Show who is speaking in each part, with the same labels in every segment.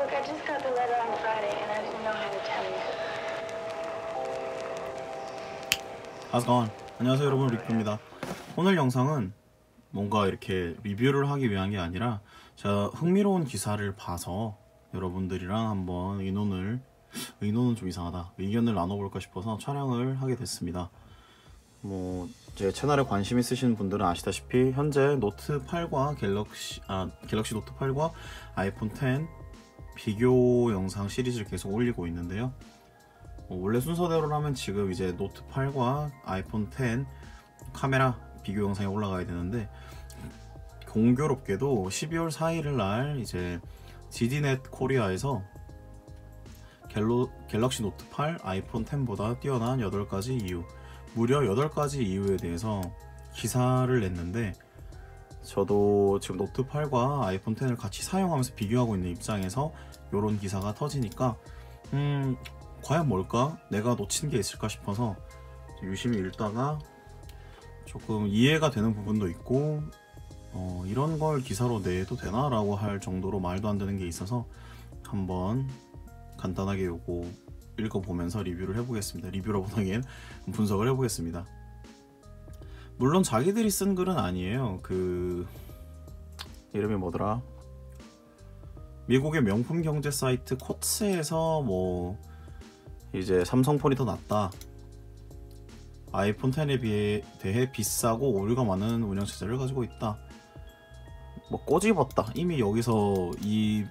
Speaker 1: Look, I just got the letter on Friday and I didn't know how to tell you.
Speaker 2: How's it going? 안녕하세요 여러분, 리크입니다. 오늘 영상은 뭔가 이렇게 리뷰를 하기 위한 게 아니라 제가 흥미로운 기사를 봐서 여러분들이랑 한번 의논은 좀 이상하다, 의견을 나눠볼까 싶어서 촬영을 하게 됐습니다. 뭐 제 채널에 관심 있으신 분들은 아시다시피 현재 노트 8과 갤럭시 노트 8과 아이폰 10 비교 영상 시리즈를 계속 올리고 있는데요. 원래 순서대로라면 지금 이제 노트 8과 아이폰 10 카메라 비교 영상이 올라가야 되는데, 공교롭게도 12월 4일 날 이제 GD넷 코리아에서 갤럭시 노트 8 아이폰 10보다 뛰어난 8가지 이유, 무려 8가지 이유에 대해서 기사를 냈는데, 저도 지금 노트 8과 아이폰 10을 같이 사용하면서 비교하고 있는 입장에서 이런 기사가 터지니까 과연 뭘까? 내가 놓친 게 있을까 싶어서 유심히 읽다가 조금 이해가 되는 부분도 있고, 이런 걸 기사로 내도 되나? 라고 할 정도로 말도 안 되는 게 있어서 한번 간단하게 요거 읽어보면서 리뷰를 해보겠습니다. 리뷰라보다기엔 분석을 해보겠습니다. 물론 자기들이 쓴 글은 아니에요. 그 이름이 뭐더라? 미국의 명품 경제 사이트 코츠에서 뭐 이제 삼성폰이 더 낫다, 아이폰 10에 대해 비싸고 오류가 많은 운영체제를 가지고 있다, 뭐 꼬집었다. 이미 여기서 이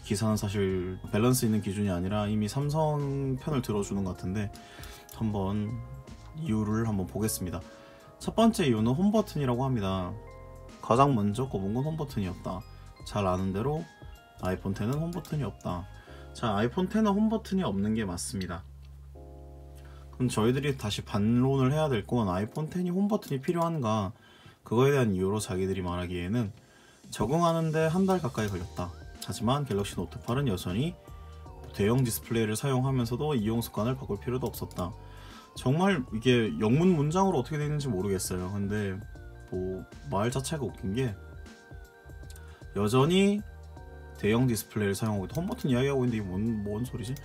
Speaker 2: 기사는 사실 밸런스 있는 기준이 아니라 이미 삼성 편을 들어주는 것 같은데, 한번 이유를 한번 보겠습니다. 첫 번째 이유는 홈 버튼이라고 합니다. 가장 먼저 꼽은 건 홈 버튼이었다. 잘 아는 대로 아이폰 10은 홈 버튼이 없다. 자, 아이폰 10은 홈 버튼이 없는 게 맞습니다. 그럼 저희들이 다시 반론을 해야 될 건, 아이폰 10이 홈 버튼이 필요한가? 그거에 대한 이유로 자기들이 말하기에는 적응하는데 한 달 가까이 걸렸다. 하지만 갤럭시 노트 8은 여전히 대형 디스플레이를 사용하면서도 이용 습관을 바꿀 필요도 없었다. 정말 이게 영문 문장으로 어떻게 되어 있는지 모르겠어요. 근데 뭐 말 자체가 웃긴 게, 여전히 대형 디스플레이를 사용하고 있다. 홈 버튼 이야기하고 있는데 이게 뭔 소리지?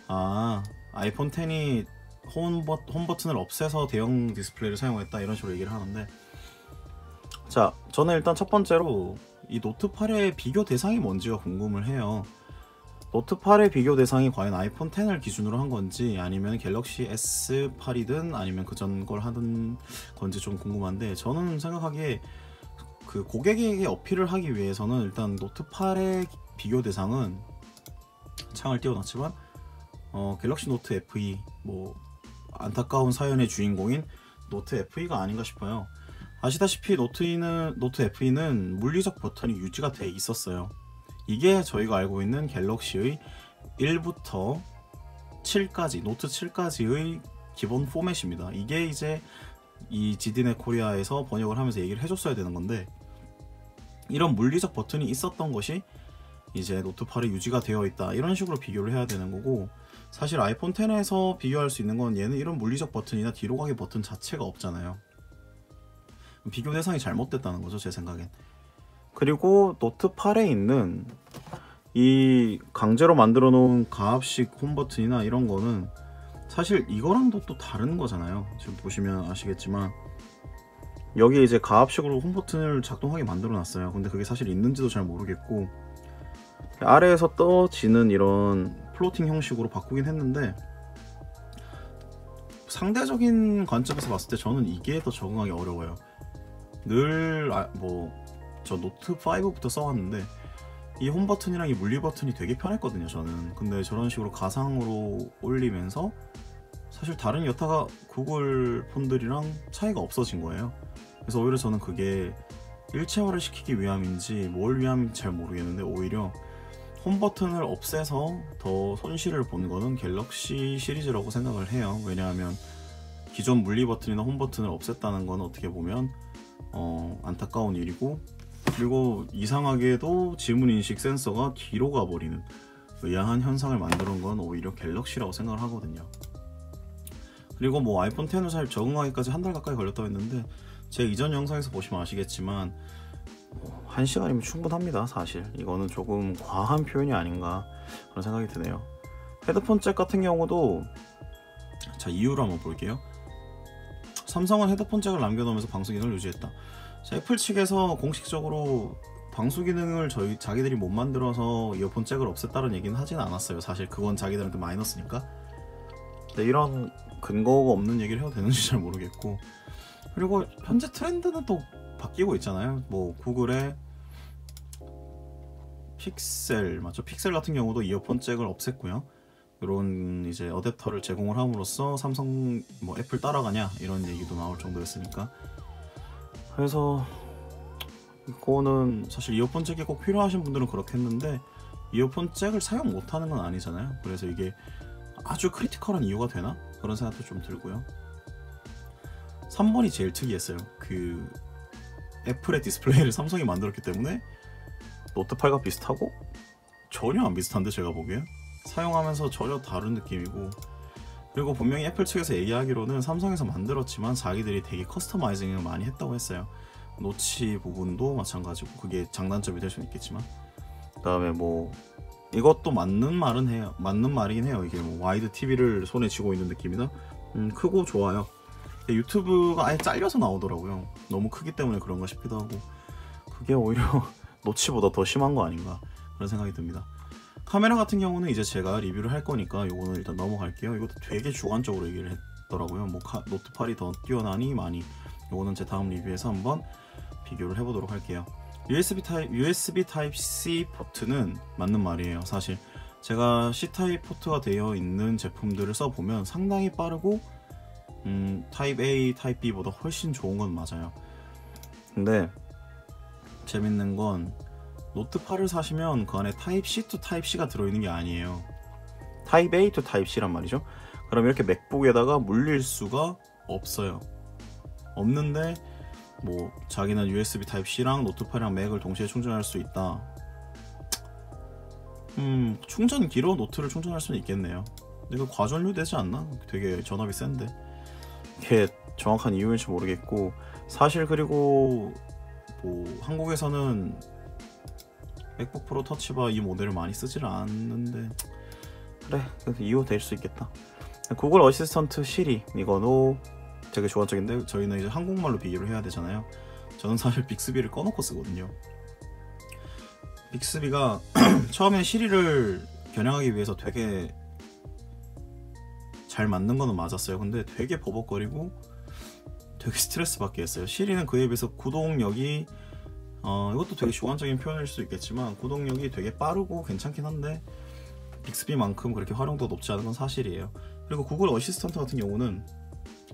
Speaker 2: 아, 아이폰 10이 홈 버튼을 없애서 대형 디스플레이를 사용했다, 이런 식으로 얘기를 하는데, 자, 저는 일단 첫 번째로 이 노트 8의 비교 대상이 뭔지가 궁금을 해요. 노트 8의 비교 대상이 과연 아이폰 10을 기준으로 한 건지, 아니면 갤럭시 S8이든 아니면 그전 걸 하던 건지 좀 궁금한데, 저는 생각하기에 그 고객에게 어필을 하기 위해서는 일단 노트 8의 비교 대상은 창을 띄워놨지만 갤럭시 노트 FE, 뭐 안타까운 사연의 주인공인 노트 FE가 아닌가 싶어요. 아시다시피 노트 FE는 물리적 버튼이 유지가 돼 있었어요. 이게 저희가 알고 있는 갤럭시의 1부터 7까지, 노트 7까지의 기본 포맷입니다. 이게 이제 이 GD넷 코리아에서 번역을 하면서 얘기를 해줬어야 되는 건데, 이런 물리적 버튼이 있었던 것이 이제 노트 8에 유지가 되어 있다, 이런 식으로 비교를 해야 되는 거고, 사실 아이폰 10에서 비교할 수 있는 건 얘는 이런 물리적 버튼이나 뒤로 가기 버튼 자체가 없잖아요. 비교 대상이 잘못됐다는 거죠, 제 생각엔. 그리고 노트 8에 있는 이 강제로 만들어 놓은 가압식 홈 버튼이나 이런 거는 사실 이거랑도 또 다른 거잖아요. 지금 보시면 아시겠지만 여기 이제 가압식으로 홈 버튼을 작동하게 만들어 놨어요. 근데 그게 사실 있는지도 잘 모르겠고, 아래에서 떠지는 이런 플로팅 형식으로 바꾸긴 했는데, 상대적인 관점에서 봤을 때 저는 이게 더 적응하기 어려워요. 늘 저 노트 5부터 써왔는데 이 홈 버튼이랑 이 물리 버튼이 되게 편했거든요, 저는. 근데 저런 식으로 가상으로 올리면서 사실 다른 여타 구글 폰들이랑 차이가 없어진 거예요. 그래서 오히려 저는 그게 일체화를 시키기 위함인지 뭘 위함인지 잘 모르겠는데, 오히려 홈 버튼을 없애서 더 손실을 본 거는 갤럭시 시리즈라고 생각을 해요. 왜냐하면 기존 물리 버튼이나 홈 버튼을 없앴다는 건 어떻게 보면 안타까운 일이고, 그리고 이상하게도 지문인식 센서가 뒤로 가버리는 의아한 현상을 만드는 건 오히려 갤럭시라고 생각을 하거든요. 그리고 뭐 아이폰 10을 잘 적응하기까지 한 달 가까이 걸렸다고 했는데, 제 이전 영상에서 보시면 아시겠지만 1시간이면 충분합니다. 사실 이거는 조금 과한 표현이 아닌가 그런 생각이 드네요. 헤드폰 잭 같은 경우도 자 이유를 한번 볼게요. 삼성은 헤드폰 잭을 남겨놓으면서 방수 기능을 유지했다. 자, 애플 측에서 공식적으로 방수 기능을 자기들이 못 만들어서 이어폰 잭을 없앴다는 얘기는 하진 않았어요. 사실 그건 자기들한테 마이너스니까. 근데 이런 근거가 없는 얘기를 해도 되는지 잘 모르겠고, 그리고 현재 트렌드는 또 바뀌고 있잖아요. 뭐 구글의 픽셀 맞죠? 픽셀 같은 경우도 이어폰 잭을 없앴고요. 이런 이제 어댑터를 제공을 함으로써 삼성 뭐 애플 따라가냐 이런 얘기도 나올 정도였으니까. 그래서 이거는 사실 이어폰 잭이 꼭 필요하신 분들은 그렇겠는데 이어폰 잭을 사용 못하는 건 아니잖아요. 그래서 이게 아주 크리티컬한 이유가 되나? 그런 생각도 좀 들고요. 3번이 제일 특이했어요. 그 애플의 디스플레이를 삼성이 만들었기 때문에 노트8과 비슷하고 전혀 안 비슷한데 제가 보기엔 사용하면서 전혀 다른 느낌이고, 그리고 분명히 애플 측에서 얘기하기로는 삼성에서 만들었지만 자기들이 되게 커스터마이징을 많이 했다고 했어요. 노치 부분도 마찬가지고 그게 장단점이 될 수는 있겠지만, 그 다음에 뭐 이것도 맞는 말이긴 해요. 이게 뭐 와이드 TV를 손에 쥐고 있는 느낌이다. 크고 좋아요. 유튜브가 아예 잘려서 나오더라고요. 너무 크기 때문에 그런가 싶기도 하고, 그게 오히려 노치보다 더 심한 거 아닌가 그런 생각이 듭니다. 카메라 같은 경우는 이제 제가 리뷰를 할 거니까 요거는 일단 넘어갈게요. 이것도 되게 주관적으로 얘기를 했더라고요. 뭐 노트8이 더 뛰어나니 많이. 요거는 제 다음 리뷰에서 한번 비교를 해보도록 할게요. USB Type-C 포트는 맞는 말이에요. 사실 제가 C-타입 포트가 되어 있는 제품들을 써보면 상당히 빠르고 타입 A, 타입 B보다 훨씬 좋은 건 맞아요. 근데 재밌는 건 노트8을 사시면 그 안에 타입 C to 타입 C가 들어있는 게 아니에요. 타입 A to 타입 C란 말이죠. 그럼 이렇게 맥북에다가 물릴 수가 없어요. 없는데 뭐 자기는 USB 타입 C랑 노트8이랑 맥을 동시에 충전할 수 있다. 충전기로 노트를 충전할 수는 있겠네요. 근데 그 과전류 되지 않나? 되게 전압이 센데. 이게 정확한 이유인지 모르겠고, 사실 그리고 뭐 한국에서는 맥북 프로 터치바 이 모델을 많이 쓰질 않는데, 그래 이유 될 수 있겠다. 구글 어시스턴트 시리 이거도 되게 주관적인데 저희는 이제 한국말로 비교를 해야 되잖아요. 저는 사실 빅스비를 꺼놓고 쓰거든요. 빅스비가 처음에 시리를 겨냥하기 위해서 되게 잘 만든 거는 맞았어요. 근데 되게 버벅거리고 되게 스트레스 받게 했어요. 시리는 그에 비해서 구동력이 이것도 되게 주관적인 표현일 수 있겠지만 구동력이 되게 빠르고 괜찮긴 한데 빅스비만큼 그렇게 활용도가 높지 않은 건 사실이에요. 그리고 구글 어시스턴트 같은 경우는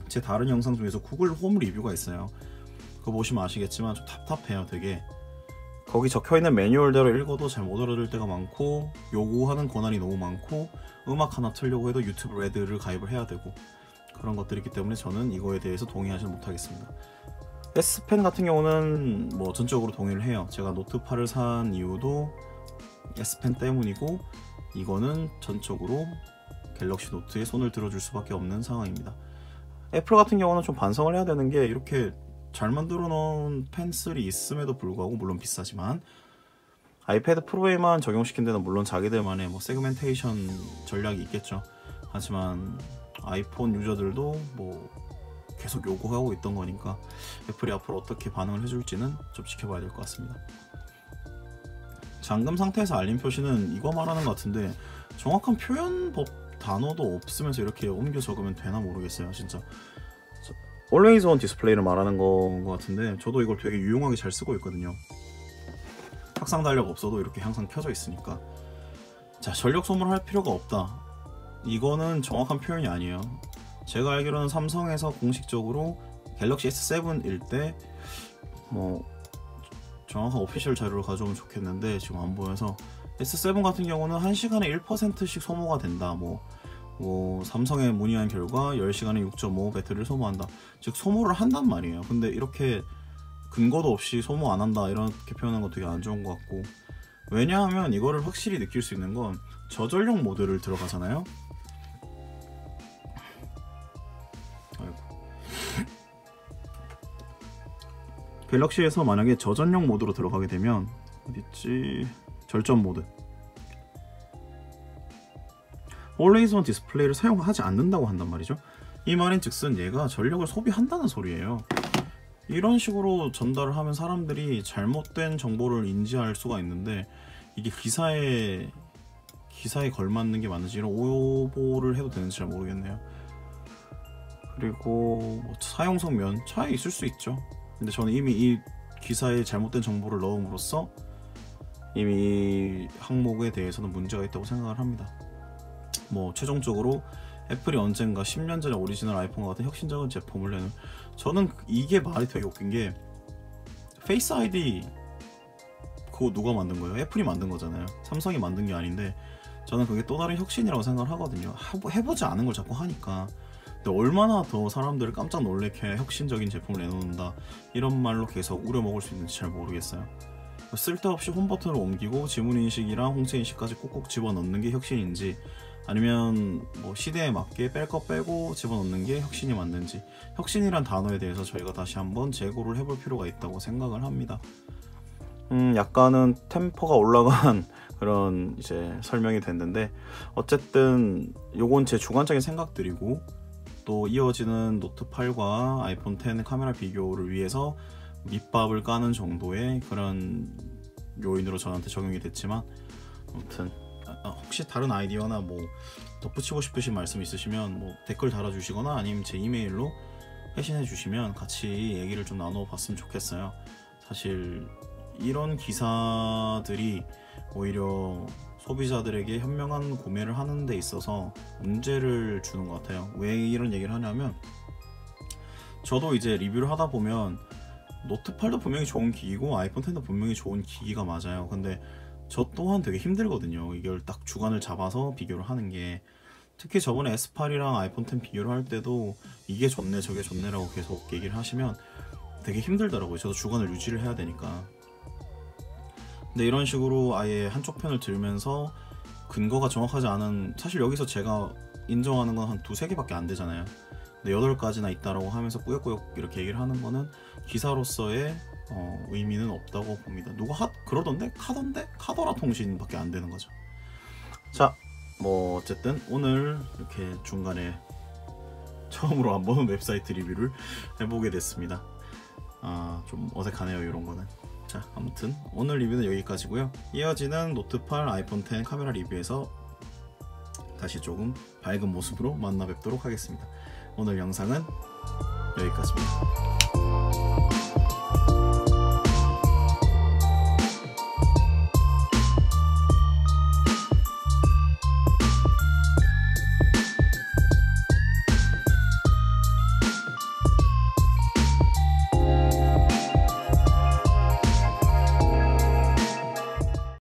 Speaker 2: 제 다른 영상 중에서 구글 홈 리뷰가 있어요. 그거 보시면 아시겠지만 좀 답답해요. 되게 거기 적혀있는 매뉴얼대로 읽어도 잘 못 알아들을 때가 많고, 요구하는 권한이 너무 많고, 음악 하나 틀려고 해도 유튜브 레드를 가입을 해야 되고, 그런 것들이 있기 때문에 저는 이거에 대해서 동의하지 못하겠습니다. S펜 같은 경우는 뭐 전적으로 동의를 해요. 제가 노트8을 산 이유도 S펜 때문이고, 이거는 전적으로 갤럭시 노트에 손을 들어줄 수밖에 없는 상황입니다. 애플 같은 경우는 좀 반성을 해야 되는 게, 이렇게 잘 만들어 놓은 펜슬이 있음에도 불구하고, 물론 비싸지만 아이패드 프로에만 적용시킨 데는 물론 자기들만의 뭐 세그멘테이션 전략이 있겠죠. 하지만 아이폰 유저들도 뭐 계속 요구하고 있던 거니까 애플이 앞으로 어떻게 반응을 해줄지는 좀 지켜봐야 될 것 같습니다. 잠금 상태에서 알림 표시는 이거 말하는 것 같은데 정확한 표현법 단어도 없으면서 이렇게 옮겨 적으면 되나 모르겠어요. 진짜 Always on 디스플레이를 말하는 것 같은데 저도 이걸 되게 유용하게 잘 쓰고 있거든요. 확상 달력 없어도 이렇게 항상 켜져 있으니까. 자, 전력 소모할 필요가 없다. 이거는 정확한 표현이 아니에요. 제가 알기로는 삼성에서 공식적으로 갤럭시 S7일 때 뭐 정확한 오피셜 자료를 가져오면 좋겠는데 지금 안 보여서, S7 같은 경우는 1시간에 1%씩 소모가 된다. 뭐 삼성에 문의한 결과 10시간에 6.5 배터리를 소모한다. 즉 소모를 한단 말이에요. 근데 이렇게 근거도 없이 소모 안 한다 이렇게 표현하는 거 되게 안 좋은 것 같고, 왜냐하면 이거를 확실히 느낄 수 있는 건 저전력 모드를 들어가잖아요. 아이고. 갤럭시에서 만약에 저전용 모드로 들어가게 되면 어딨지? 절전 모드. Always on 디스플레이를 사용하지 않는다고 한단 말이죠. 이 말인 즉슨 얘가 전력을 소비한다는 소리예요. 이런 식으로 전달을 하면 사람들이 잘못된 정보를 인지할 수가 있는데 이게 기사에 걸맞는 게 맞는지 이런 오보를 해도 되는지 잘 모르겠네요. 그리고 뭐 사용성 면 차이 있을 수 있죠. 근데 저는 이미 이 기사에 잘못된 정보를 넣음으로써 이미 이 항목에 대해서는 문제가 있다고 생각을 합니다. 뭐 최종적으로 애플이 언젠가 10년 전에 오리지널 아이폰과 같은 혁신적인 제품을 내는, 저는 이게 말이 되게 웃긴 게 페이스 아이디 그거 누가 만든 거예요? 애플이 만든 거잖아요. 삼성이 만든 게 아닌데 저는 그게 또 다른 혁신이라고 생각을 하거든요. 해보지 않은 걸 자꾸 하니까. 근데 얼마나 더 사람들을 깜짝 놀래게 혁신적인 제품을 내놓는다 이런 말로 계속 우려먹을 수 있는지 잘 모르겠어요. 쓸데없이 홈 버튼을 옮기고 지문인식이랑 홍채인식까지 꾹꾹 집어넣는 게 혁신인지, 아니면 뭐 시대에 맞게 뺄 거 빼고 집어넣는 게 혁신이 맞는지, 혁신이란 단어에 대해서 저희가 다시 한번 재고를 해볼 필요가 있다고 생각을 합니다. 약간은 템포가 올라간 그런 이제 설명이 됐는데, 어쨌든 요건 제 주관적인 생각들이고 또 이어지는 노트8과 아이폰 10의 카메라 비교를 위해서 밑밥을 까는 정도의 그런 요인으로 저한테 적용이 됐지만, 아무튼 혹시 다른 아이디어나 뭐 덧붙이고 싶으신 말씀 있으시면 뭐 댓글 달아주시거나 아니면 제 이메일로 회신해 주시면 같이 얘기를 좀 나눠봤으면 좋겠어요. 사실 이런 기사들이 오히려 소비자들에게 현명한 구매를 하는 데 있어서 문제를 주는 것 같아요. 왜 이런 얘기를 하냐면, 저도 이제 리뷰를 하다 보면 노트8도 분명히 좋은 기기고 아이폰 10도 분명히 좋은 기기가 맞아요. 근데 저 또한 되게 힘들거든요. 이걸 딱 주관을 잡아서 비교를 하는 게. 특히 저번에 S8이랑 아이폰 10 비교를 할 때도 이게 좋네 저게 좋네 라고 계속 얘기를 하시면 되게 힘들더라고요. 저도 주관을 유지를 해야 되니까. 근데 이런 식으로 아예 한쪽 편을 들면서 근거가 정확하지 않은, 사실 여기서 제가 인정하는 건 한 두세 개밖에 안 되잖아요. 근데 8가지나 있다라고 하면서 꾸역꾸역 이렇게 얘기를 하는 거는 기사로서의 의미는 없다고 봅니다. 누가 그러던데? 카더라 통신밖에 안 되는 거죠. 자, 뭐 어쨌든 오늘 이렇게 중간에 처음으로 한번 웹사이트 리뷰를 해보게 됐습니다. 좀 어색하네요 이런 거는. 자, 아무튼 오늘 리뷰는 여기까지고요. 이어지는 노트8 아이폰 10 카메라 리뷰에서 다시 조금 밝은 모습으로 만나 뵙도록 하겠습니다. 오늘 영상은 여기까지입니다.